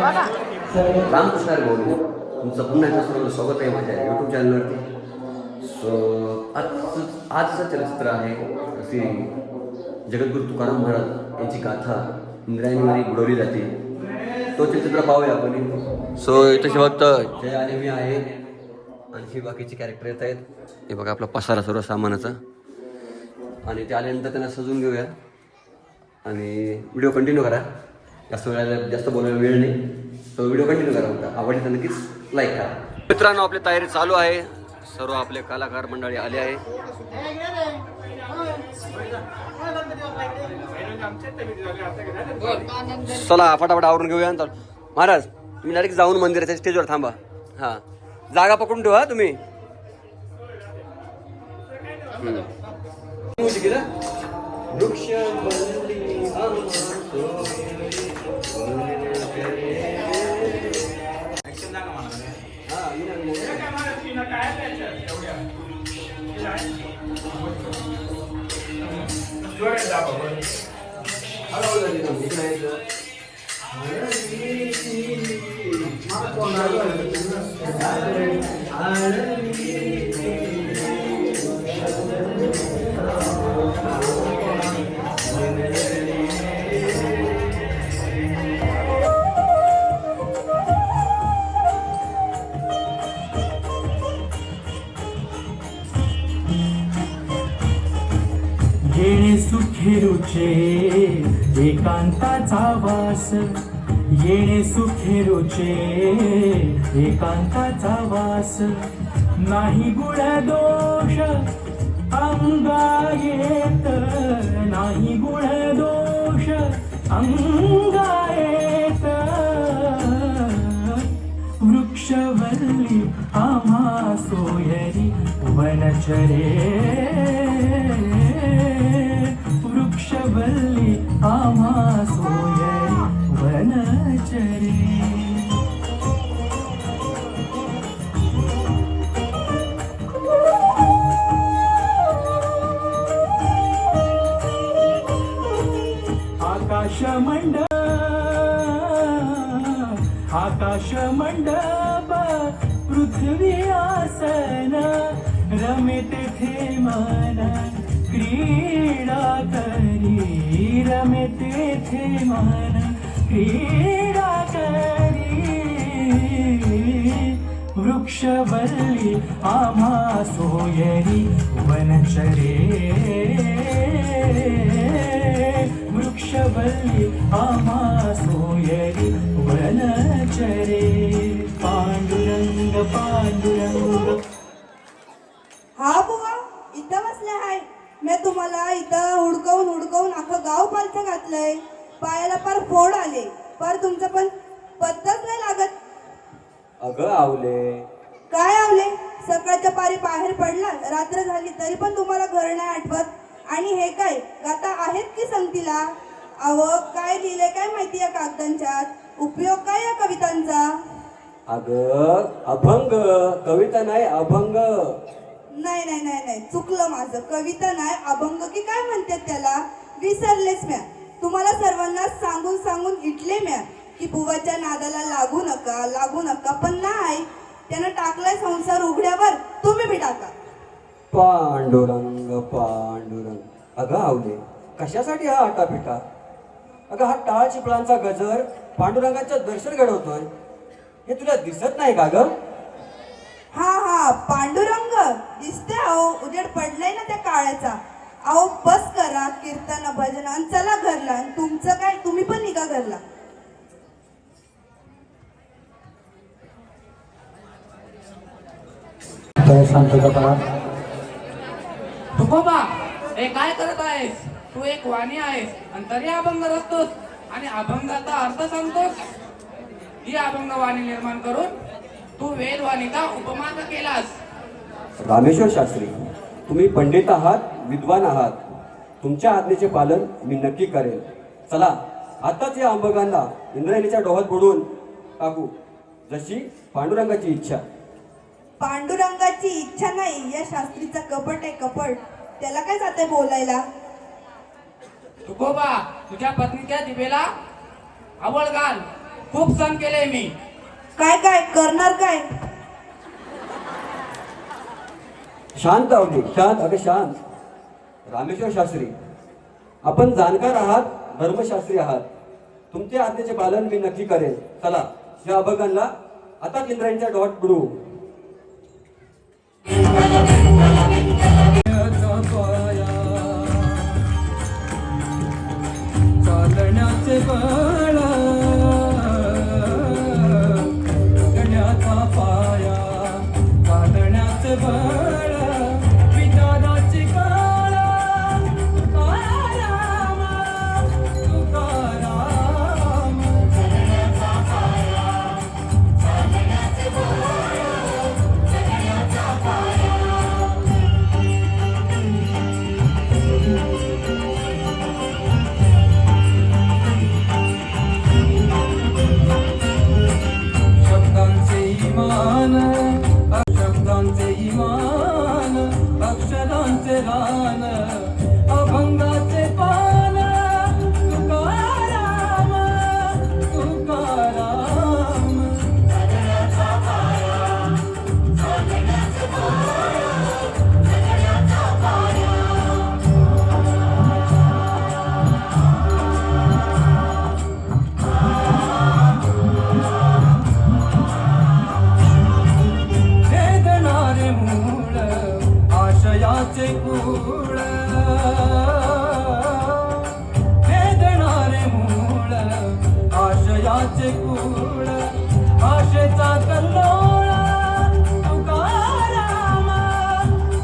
रामकृष्ण हरी भाऊ, तुमचं पुन्हा एकदा सर्वांचं स्वागत आहे माझ्या यूट्यूब चॅनलवरती. सो आजचं चलचित्र आहे श्री जगद्गुरू तुकाराम महाराज यांची गाथा इंद्रायणीमध्ये बुडवली जाते. तो चलचित्र पाहूया आपण. सो इथे फक्त जय आणि मी आहे, आणखी बाकीचे कॅरेक्टर येत आहेत. हे बघा आपला पसारा सर्व सामानाचा, आणि ते आल्यानंतर त्यांना सजवून घेऊया आणि व्हिडिओ कंटिन्यू करा. जास्त बोलायला वेळ नाही, तर व्हिडिओ कंटिन्यू करा. होता आवडली तर नक्कीच लाईक करा. मित्रांनो, आपली तयारी चालू आहे. सर्व आपले कलाकार मंडळी आले आहे. चला फटाफट आवरून घेऊया. महाराज तुम्ही डायरेक्ट जाऊन मंदिराच्या स्टेजवर थांबा. हां, जागा पकडून ठेवा तुम्ही. येणे सुखी रुचे एकांताचा वास, येणे सुखी रुचे एकांताचा वास. नाही गुण दोष अंगा येत, नाही गुण दोष अंगा येत. वृक्षवल्ली आम्हा सोयरी वनचरे, वृक्षवल्ली आम्हा सोयरी वनचरे. आकाश मंडप पृथ्वी आसन, रमेते थे मन क्रीडा करी, रमेते थे मन क्रीडा करी. वृक्षवल्ली आम्हा सोयरी वनचरे, वृक्षवल्ली आम्हा सोयरी वनचरे. पांडुरंग पांडुरंग. हा बुवा, इथं बसले आहे. मी तुम्हाला इथं हुडकवून हुडकवून अख्खं गाव पालथं घातलंय. पायाला पार फोड आले, पार तुमचं पण पत्ताच नाही लागत. अगं आवले, काय आवले? सकाळच्या पारी बाहेर पडला, रात्र झाली तरी पण तुम्हाला घर नाही आठवत. आणि हे काय गाता आहेत की संगतीला? अहो, काय लिहिले काय माहिती या कागदांच्यात? उपयोग काय या कवितांचा? अगं अभंग, कविता नाही अभंग. नाही नाही नाही नाही, चुकलं माझं. कविता नाही अभंग की काय म्हणतात त्याला, विसरलेच म्या. तुम्हाला सर्वांना सांगून सांगून इटले म्या की बुवाच्या नादाला लागू नका, लागू नका. पण नाही, त्यानं टाकलाय संसार उघड्यावर. तुम्ही बी टाका. पांडुरंग पांडुरंग. अगं आवले, कशासाठी हा आटापिटा? अगं हा टाळ चिपळांचा गजर पांडुरंगाचं दर्शन घडवतोय, हे तुला दिसत नाही का ग? हा हा, पांडुरंग दिसते. अहो, उजेड पडलाय ना त्या काळाचा. अहो, बस करा कीर्तन भजन आणि चला घरला. आणि तुमचं काय, तुम्ही पण निघा घरला. तुकोबा, हे काय करत आहेस? तू एक वाणी आहेस आणि तरी अभंग रचतोस आणि अभंगाचा अर्थ सांगतोस. ही अभंग वाणी निर्माण करून तू वेदवाणीचा उपमा का केलास? रामेश्वर शास्त्री, तुम्ही पंडित आहात, विद्वान आहात. तुमच्या आज्ञेचे पालन मी नक्की करेल. चला आताच या अभंगांना इंद्रायणीच्या डोहात बुडवून टाकू, जशी पांडुरंगाची इच्छा. पांडुरंगाची इच्छा नाही, या शास्त्रीचा कपट आहे कपट. त्याला काय जाते बोलायला? तुकोबा, तुझ्या पत्नीच्या दिवेला आवळ घाल खूप सण केले मी. काय काय करणार काय? शांत अवधी, शांत, अगं शांत. रामेश्वर शास्त्री, आपण जाणकार आहात, धर्मशास्त्री आहात. तुमच्या आज्ञेचे पालन मी नक्की करेन. चला या अभंगांना आता इंद्रायणीचा डॉट बुडू. चालण्याचे बळ गण्याचा पाया, चालण्याचे बळ विचाराची काळ. तुकाराम तुकाराम, चालण्याचा पाया, चालण्याचे बळ गण्याचा पाया. शब्दांचे इमान, शब्दांचे इमान, अक्षरांचे रान, अभंगाचे पान. तुकाराम तुकाराम, चालण्याचा पाया, चालण्याचे पाया, चालण्याचा पाया. वेदणारे मूळ आशयाचे कुळ, वेदणारे मूळ आशयाचे कुळ, आशेचा कल्लोळ. तुकाराम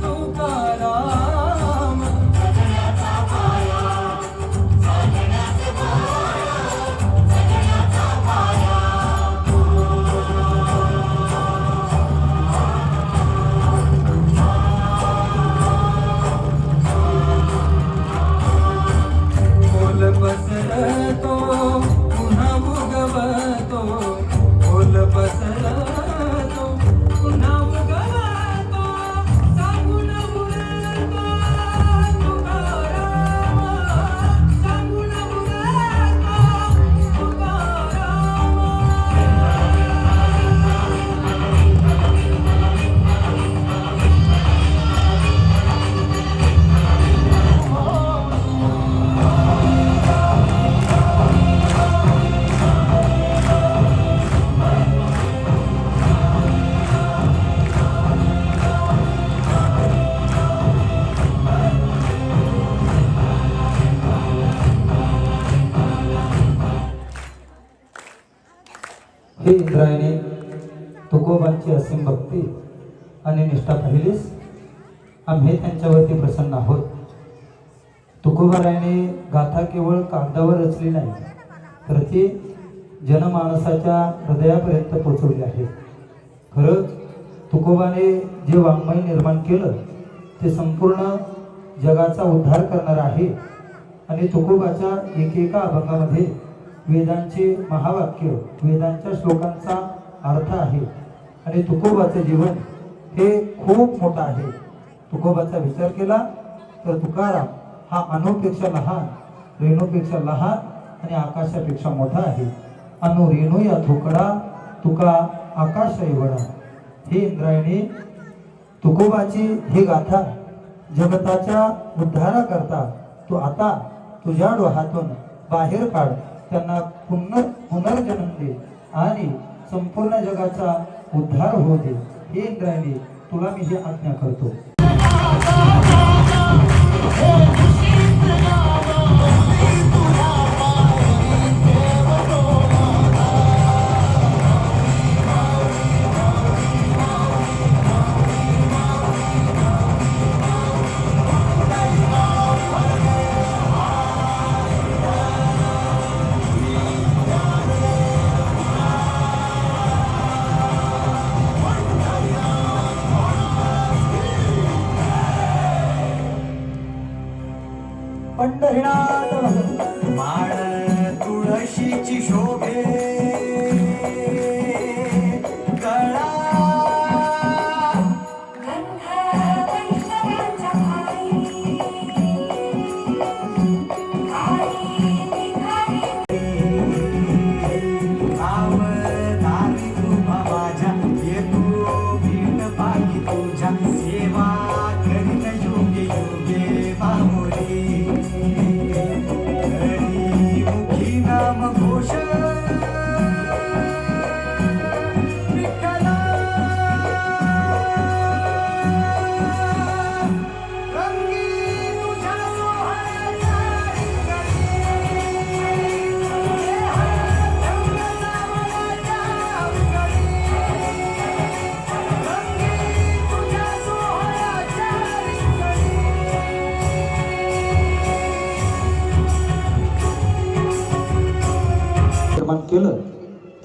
तुकाराम, चालण्याचा पाया, चालण्याचे पाया, चालण्याचा पाया. बोल पसरतो पुन्हा उगवतो, बोल पसरतो पुन्हा उगवतो, सांगून उरतो तुकाराम, सांगून उरतो तुकाराम. हे इंद्रायणी, तुकोबांची असीम भक्ती आणि निष्ठा पाहिलीस. आम्ही त्यांच्यावरती प्रसन्न आहोत. तुकोबारायाने गाथा केवळ कागदावर रचली नाही, तर ती जनमानसाच्या हृदयापर्यंत पोचवली आहे. खरंच तुकोबाने जे वाङ्मय निर्माण केलं ते संपूर्ण जगाचा उद्धार करणार आहे. आणि तुकोबाच्या एकेका अभंगामध्ये वेदांचे महावाक्य, वेदांच्या श्लोकांचा अर्थ आहे. आणि तुकोबाचं जीवन हे खूप मोठं आहे. तुकोबाचा विचार केला तर तुकाराम हा अणूपेक्षा लहान, रेणूपेक्षा लहान आणि आकाशापेक्षा मोठा आहे. अनु रेणू या तुकडा, तुका आकाश एवढा. हे इंद्रायणी, तुकोबाची ही गाथा जगताच्या उद्धाराकरता तू आता तुझ्या डोहातून बाहेर काढ. त्यांना पुनर्जन्म दे आणि संपूर्ण जगाचा उद्धार होऊ दे. हे इंद्रायणी, तुला मी ही आज्ञा करतो. पंढरीनाथ माळ तुळशीची शोभे, कळा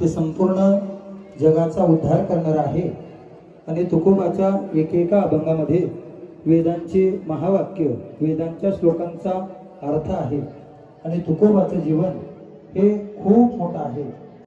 ते संपूर्ण जगाचा उद्धार करणार आहे. आणि तुकोबाच्या एकेका अभंगामध्ये वेदांचे महावाक्य, वेदांच्या श्लोकांचा अर्थ आहे. आणि तुकोबाचं जीवन हे खूप मोठं आहे.